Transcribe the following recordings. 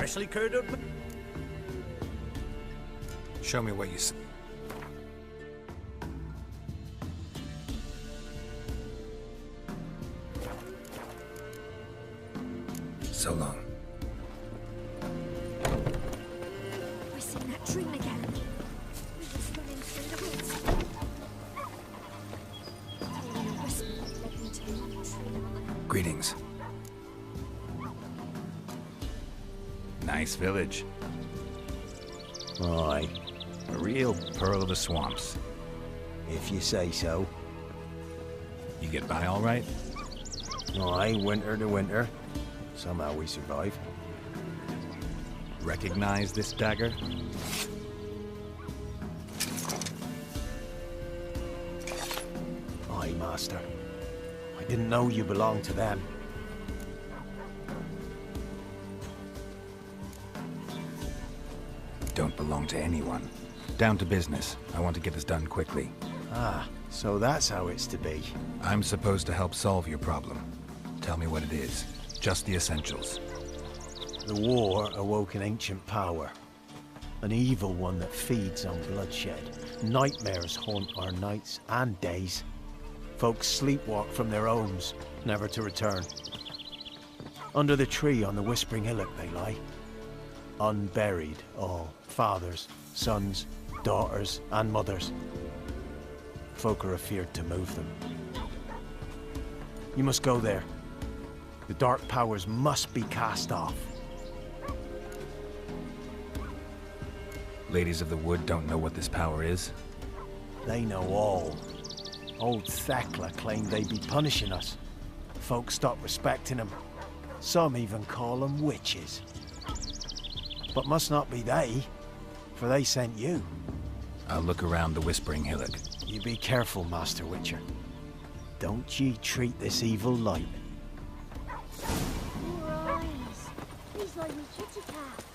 freshly curdled. Show me what you see. So long. We've seen that dream again. We was running through the woods. Hearing a whisper led me to the tree. Greetings. Nice village. Aye, A real pearl of the swamps. if you say so. You get by all right? Aye, winter to winter. Somehow we survive. Recognize this dagger? Aye, master. I didn't know you belonged to them. Don't belong to anyone. Down to business. I want to get this done quickly. Ah, so that's how it's to be. I'm supposed to help solve your problem. Tell me what it is. Just the essentials. The war awoke an ancient power. An evil one that feeds on bloodshed. Nightmares haunt our nights and days. Folks sleepwalk from their homes, never to return. Under the tree on the Whispering Hillock they lie. Unburied all. Fathers, sons, daughters, and mothers. Folk are afeard to move them. You must go there. The dark powers must be cast off. Ladies of the Wood don't know what this power is. They know all. Old Thekla claimed they'd be punishing us. Folk stopped respecting them. Some even call them witches. But must not be they, for they sent you. I'll look around the Whispering Hillock. You be careful, Master Witcher. Don't ye treat this evil light. Your eyes. These like me kitty cats.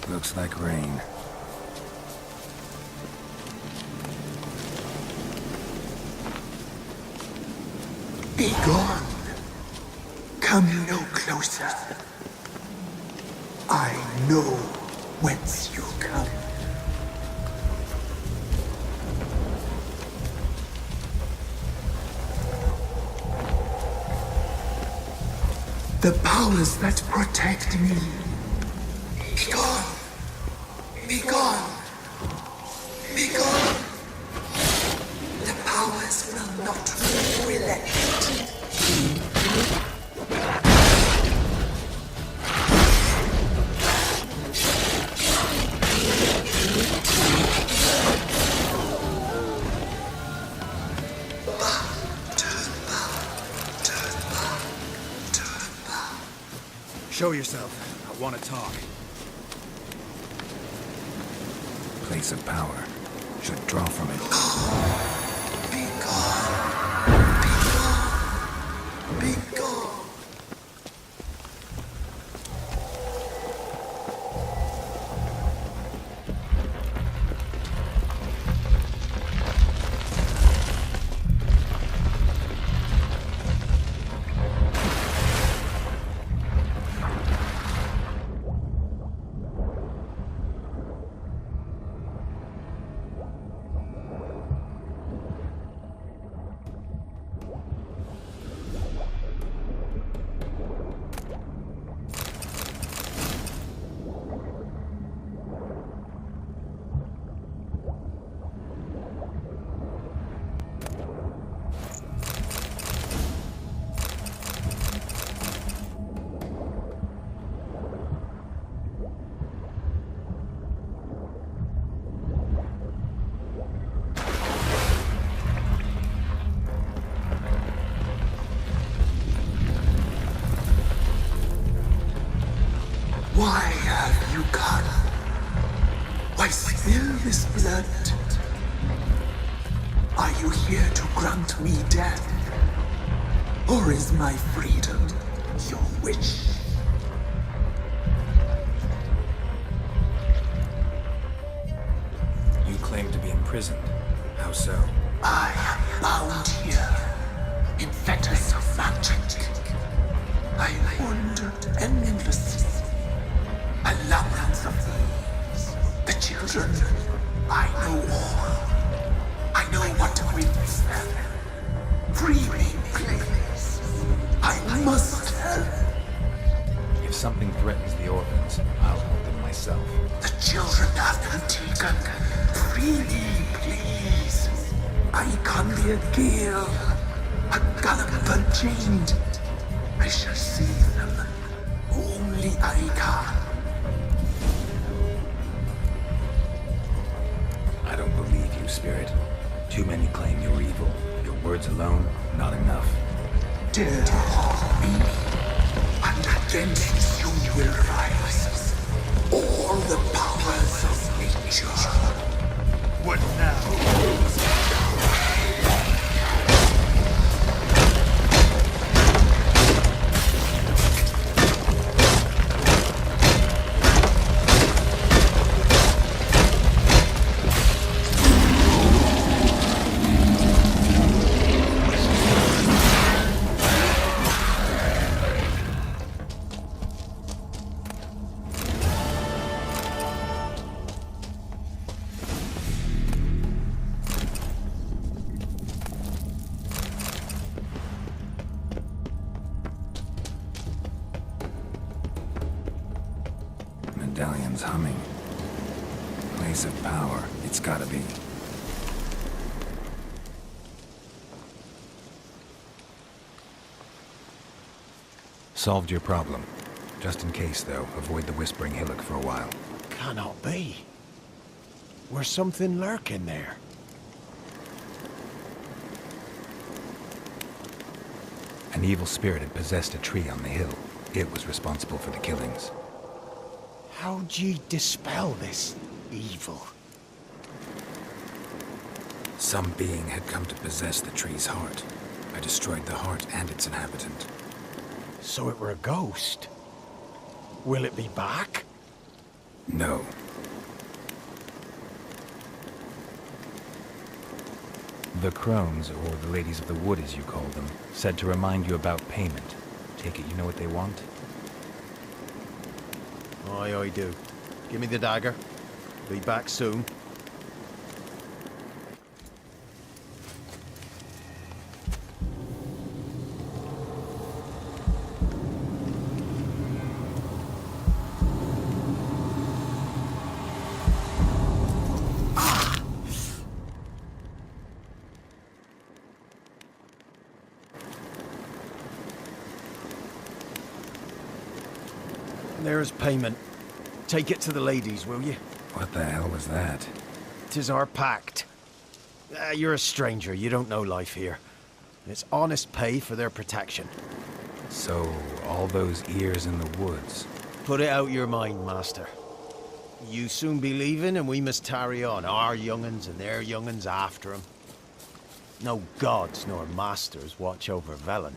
Looks like rain. Be gone. Come no closer. I know whence you come. The powers that protect me. Be gone. Be gone. Be gone. The powers will not relent. Show yourself. I want to talk. Place of power. Should draw from it. Be gone. Be gone. Be gone. Why have you come? Why spill this blood? Are you here to grant me death? Or is my freedom your wish? You claim to be imprisoned. How so? I am bound here in fetters of magic. I wandered endlessly. A labyrinth of thieves. The children, I know all. I know what awaits them. Free me, please. I must help. If something threatens the orphans, I'll help them myself. The children have been taken. Free me, please. I can be a gale, a gallop chained. I shall save them. Only I can. I don't believe you, Spirit. Too many claim you're evil. Your words alone, not enough. Dare to harm me, and against you will rise all the powers of nature. What now? Medallion's humming. Place of power. It's gotta be. Solved your problem. Just in case, though, avoid the Whispering Hillock for a while. Cannot be. Where's something lurking there? An evil spirit had possessed a tree on the hill. It was responsible for the killings. How'd ye dispel this evil? Some being had come to possess the tree's heart. I destroyed the heart and its inhabitant. So it were a ghost. Will it be back? No. The crones, or the ladies of the wood as you call them, said to remind you about payment. Take it you know what they want? Aye, I do. Give me the dagger. Be back soon. There's payment. Take it to the ladies, will you? What the hell was that? 'Tis our pact. You're a stranger, you don't know life here. It's honest pay for their protection. So, all those ears in the woods. Put it out your mind, master. You soon be leaving and we must tarry on, our young'uns and their young'uns after 'em. No gods nor masters watch over Velen.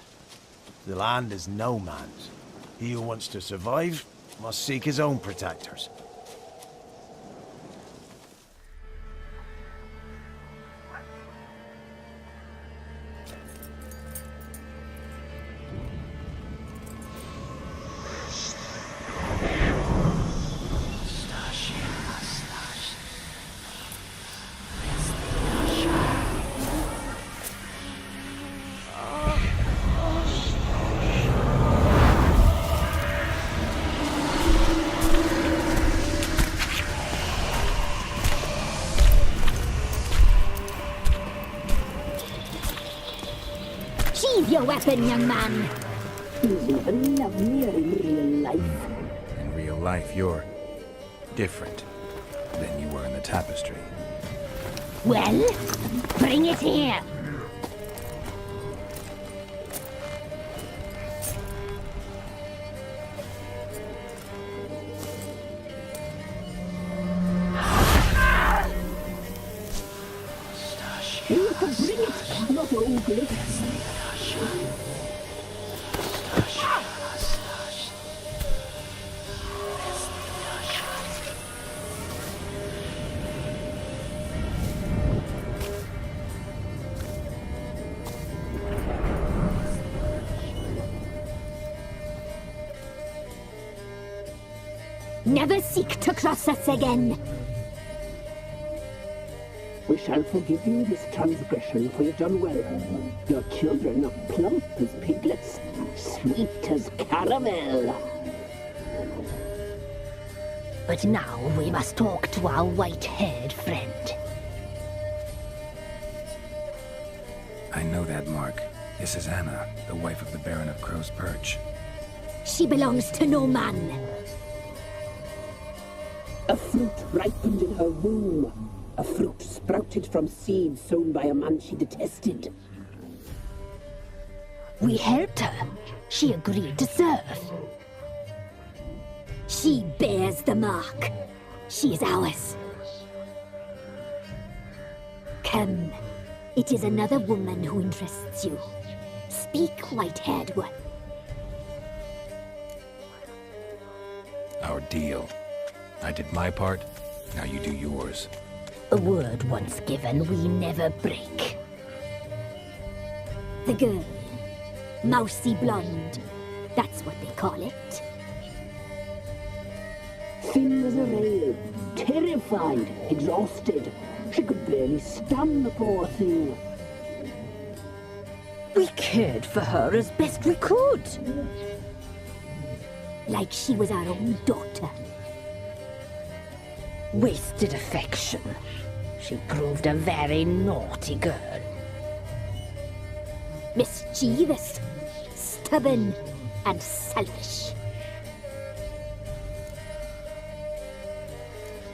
The land is no man's. He who wants to survive must seek his own protectors. Sheathe your weapon, young man. You'll even love me in real life. In real life, you're different than you were in the tapestry. Well, bring it here. Aim to bring it, not ogle it. Never seek to cross us again. We shall forgive you this transgression, for you've done well. Your children are plump as piglets, sweet as caramel. But now we must talk to our white-haired friend. I know that mark. This is Anna, the wife of the Baron of Crow's Perch. She belongs to no man. A fruit ripened in her womb. A fruit sprouted from seeds sown by a man she detested. We helped her. She agreed to serve. She bears the mark. She is ours. Come. It is another woman who interests you. Speak, white-haired one. Our deal. I did my part, now you do yours. A word once given, we never break. The girl. Mousy blonde. That's what they call it. Thin as a rail, terrified, exhausted. She could barely stand, the poor thing. We cared for her as best we could. Like she was our own daughter. Wasted affection. She proved a very naughty girl. Mischievous, stubborn, and selfish.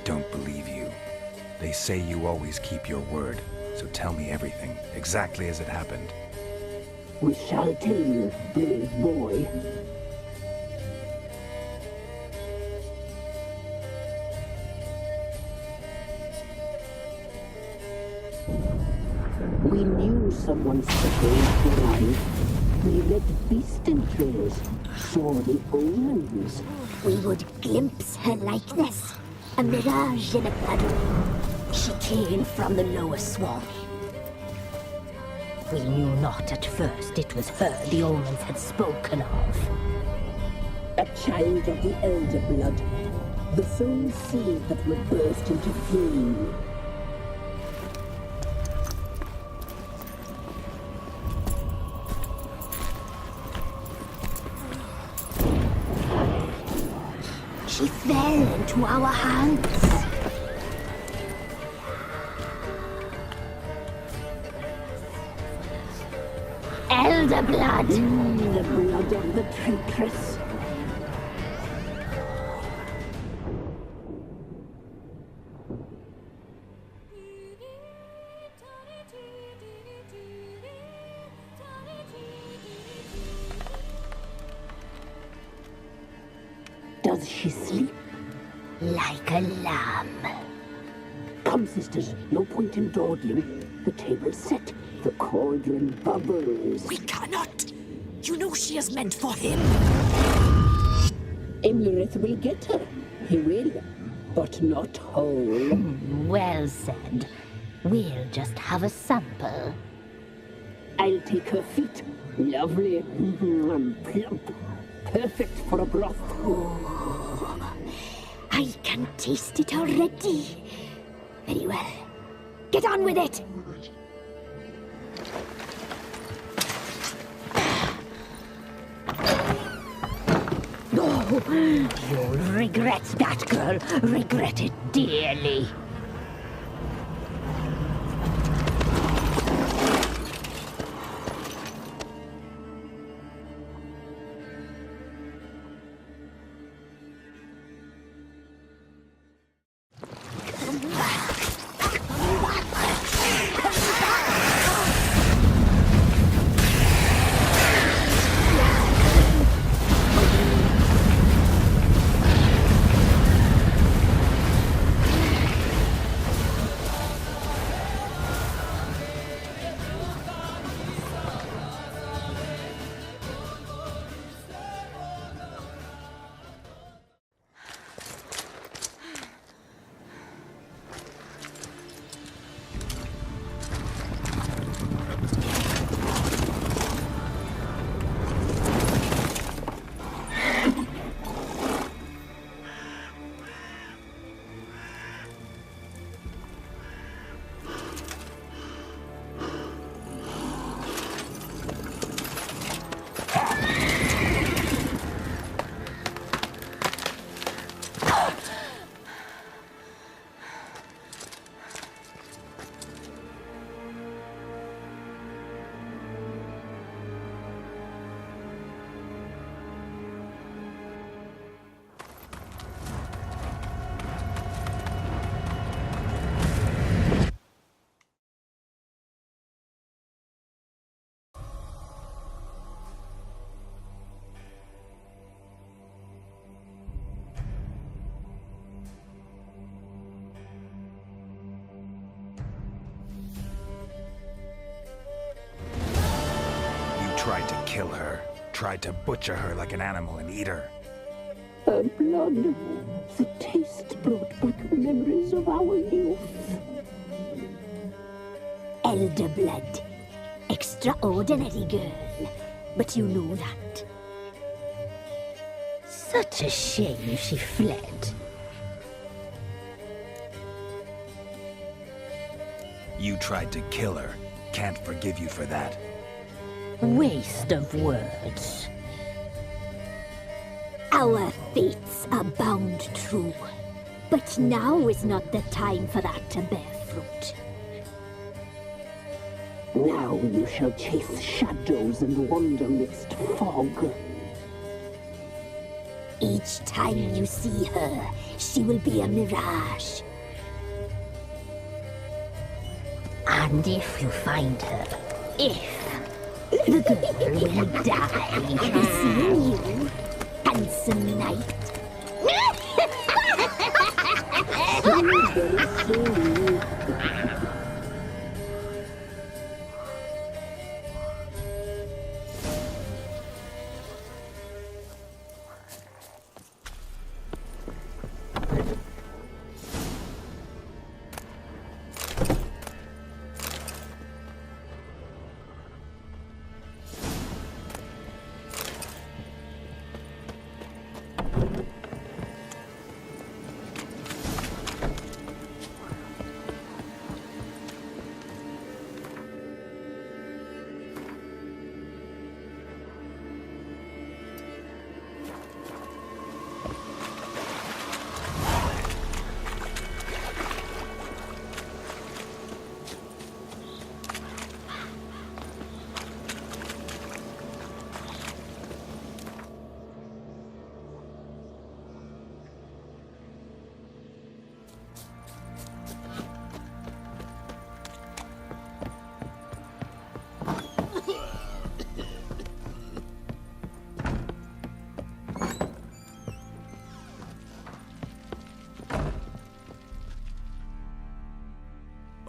Don't believe you. They say you always keep your word, so tell me everything, exactly as it happened. We shall tell you, brave boy. We knew someone supposed to arrive. We read beast entrails, saw the omens. We would glimpse her likeness, a mirage in a puddle. She came from the lower swamp. We knew not at first it was her the omens had spoken of. A child of the elder blood, the soul seed that would burst into flame. She fell into our hands. Elder blood! The blood of the traitress. Does she sleep? Like a lamb. Come, sisters, no point in dawdling. The table's set, the cauldron bubbles. We cannot! You know she is meant for him! Imlerith will get her. He will, but not whole. Well said. We'll just have a sample. I'll take her feet. Lovely. Plump. Perfect for a broth. I can taste it already. Very well. Get on with it! Oh, you'll regret that, girl. Regret it dearly. tried to kill her. Tried to butcher her like an animal and eat her. Her blood, the taste brought back memories of our youth. Elder blood. Extraordinary girl. But you know that. Such a shame she fled. You tried to kill her. Can't forgive you for that. Waste of words. Our fates are bound true. But now is not the time for that to bear fruit. Now you shall chase shadows and wander midst fog. Each time you see her, she will be a mirage. And if you find her, the girl will die. Be seeing you, handsome knight.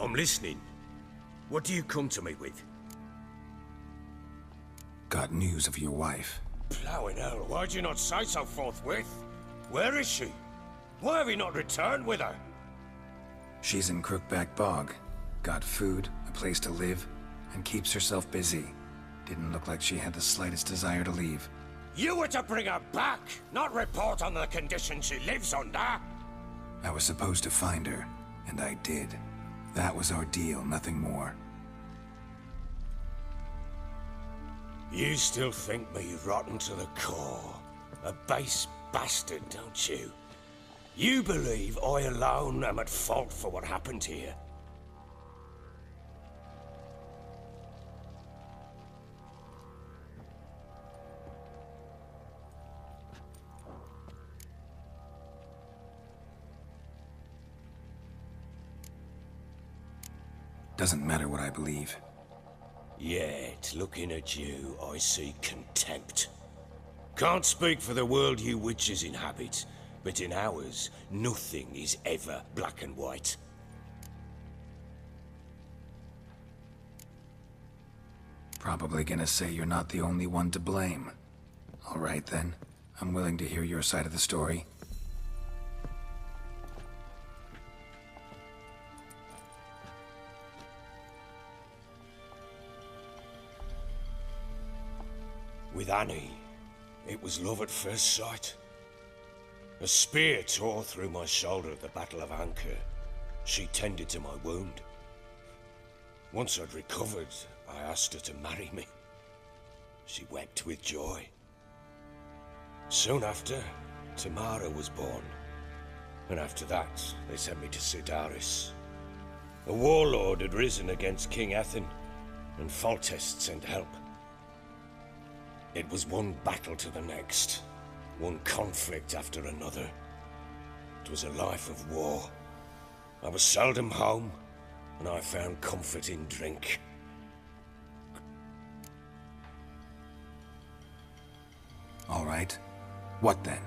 I'm listening. What do you come to me with? Got news of your wife. Plowing hell, why'd you not say so forthwith? Where is she? Why have you not returned with her? She's in Crookback Bog. Got food, a place to live, and keeps herself busy. Didn't look like she had the slightest desire to leave. You were to bring her back, not report on the conditions she lives under. I was supposed to find her, and I did. That was our deal, nothing more. You still think me rotten to the core. A base bastard, don't you? You believe I alone am at fault for what happened here. Doesn't matter what I believe. Yet, looking at you, I see contempt. Can't speak for the world you witches inhabit, but in ours, nothing is ever black and white. Probably gonna say you're not the only one to blame. All right then, I'm willing to hear your side of the story. With Annie, it was love at first sight. A spear tore through my shoulder at the Battle of Anchor. She tended to my wound. Once I'd recovered, I asked her to marry me. She wept with joy. Soon after, Tamara was born. And after that, they sent me to Sidaris. A warlord had risen against King Ethan, and Foltest sent help. It was one battle to the next, one conflict after another. It was a life of war. I was seldom home, and I found comfort in drink. All right. What then?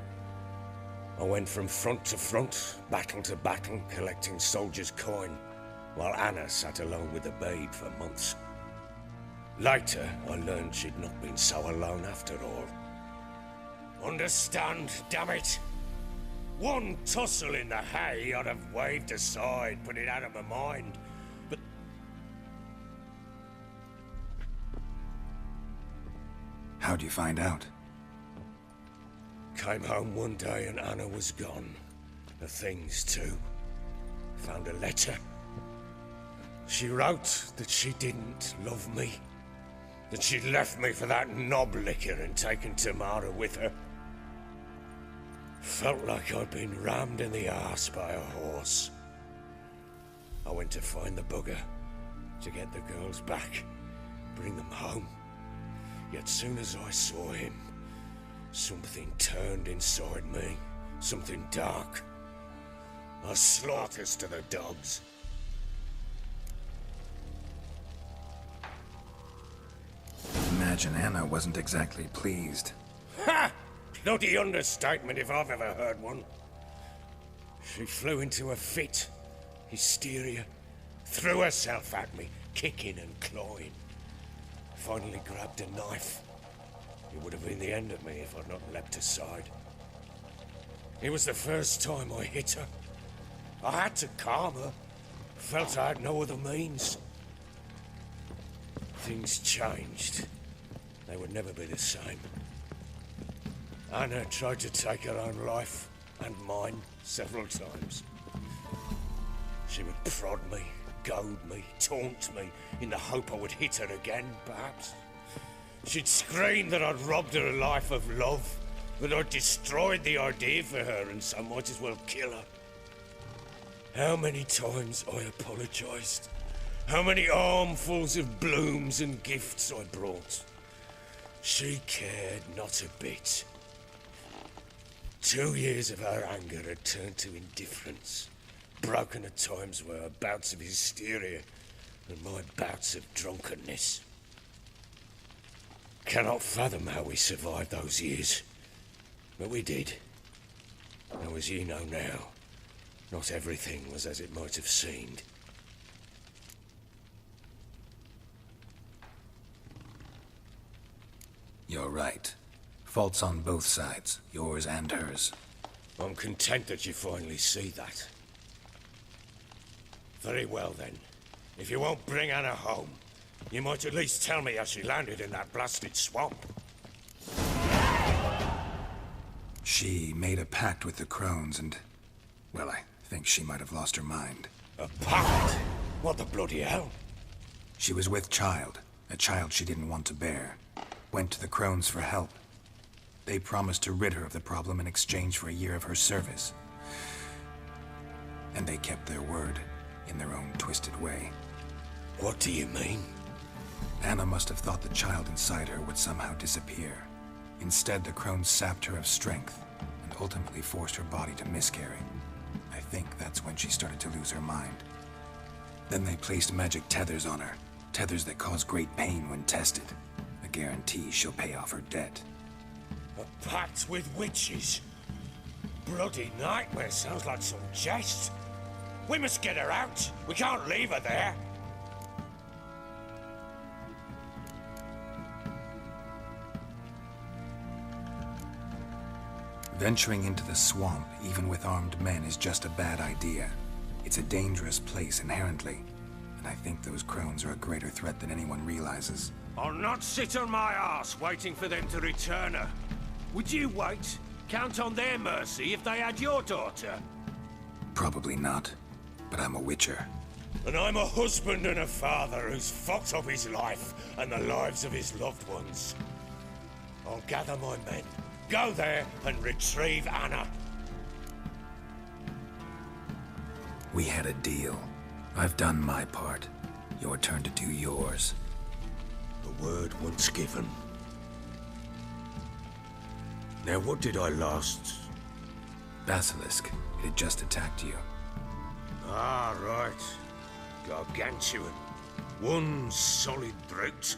I went from front to front, battle to battle, collecting soldiers' coin, while Anna sat alone with the babe for months. Later, I learned she'd not been so alone after all. Understand, damn it! One tussle in the hay I'd have waved aside, put it out of my mind. But How'd you find out? came home one day and Anna was gone. The things too. Found a letter. She wrote that she didn't love me. That she'd left me for that knob licker and taken Tamara with her. Felt like I'd been rammed in the arse by a horse. I went to find the bugger, to get the girls back, bring them home. Yet soon as I saw him, something turned inside me, something dark. I slaughtered to the dogs. Imagine Anna wasn't exactly pleased. Ha! Bloody understatement if I've ever heard one. She flew into a fit, hysteria, threw herself at me, kicking and clawing. Finally grabbed a knife. It would have been the end of me if I'd not leapt aside. It was the first time I hit her. I had to calm her. Felt I had no other means. Things changed. They would never be the same. Anna tried to take her own life, and mine, several times. She would prod me, goad me, taunt me, in the hope I would hit her again, perhaps. She'd scream that I'd robbed her life of love, that I'd destroyed the idea for her, and so might as well kill her. How many times I apologized. How many armfuls of blooms and gifts I brought. She cared not a bit. 2 years of her anger had turned to indifference, broken at times by her bouts of hysteria and my bouts of drunkenness. Cannot fathom how we survived those years, but we did. Though as you know now, not everything was as it might have seemed. You're right. Faults on both sides, yours and hers. I'm content that you finally see that. Very well then. If you won't bring Anna home, you might at least tell me how she landed in that blasted swamp. She made a pact with the crones and... well, I think she might have lost her mind. A pact? What the bloody hell? She was with child, a child she didn't want to bear. Went to the crones for help. They promised to rid her of the problem in exchange for a year of her service. And they kept their word, in their own twisted way. What do you mean? Anna must have thought the child inside her would somehow disappear. Instead, the crones sapped her of strength, and ultimately forced her body to miscarry. I think that's when she started to lose her mind. Then they placed magic tethers on her, tethers that cause great pain when tested. A guarantee she'll pay off her debt. A pact with witches? Bloody nightmare, sounds like some jest. We must get her out. We can't leave her there. Venturing into the swamp, even with armed men, is just a bad idea. It's a dangerous place inherently, and I think those crones are a greater threat than anyone realizes. I'll not sit on my ass waiting for them to return her. Would you wait? Count on their mercy if they had your daughter? Probably not, but I'm a witcher. And I'm a husband and a father who's fucked up his life and the lives of his loved ones. I'll gather my men, go there and retrieve Anna. We had a deal. I've done my part. Your turn to do yours. The word once given. Now what did I last... Basilisk. It had just attacked you. Ah, right. Gargantuan. One solid brute.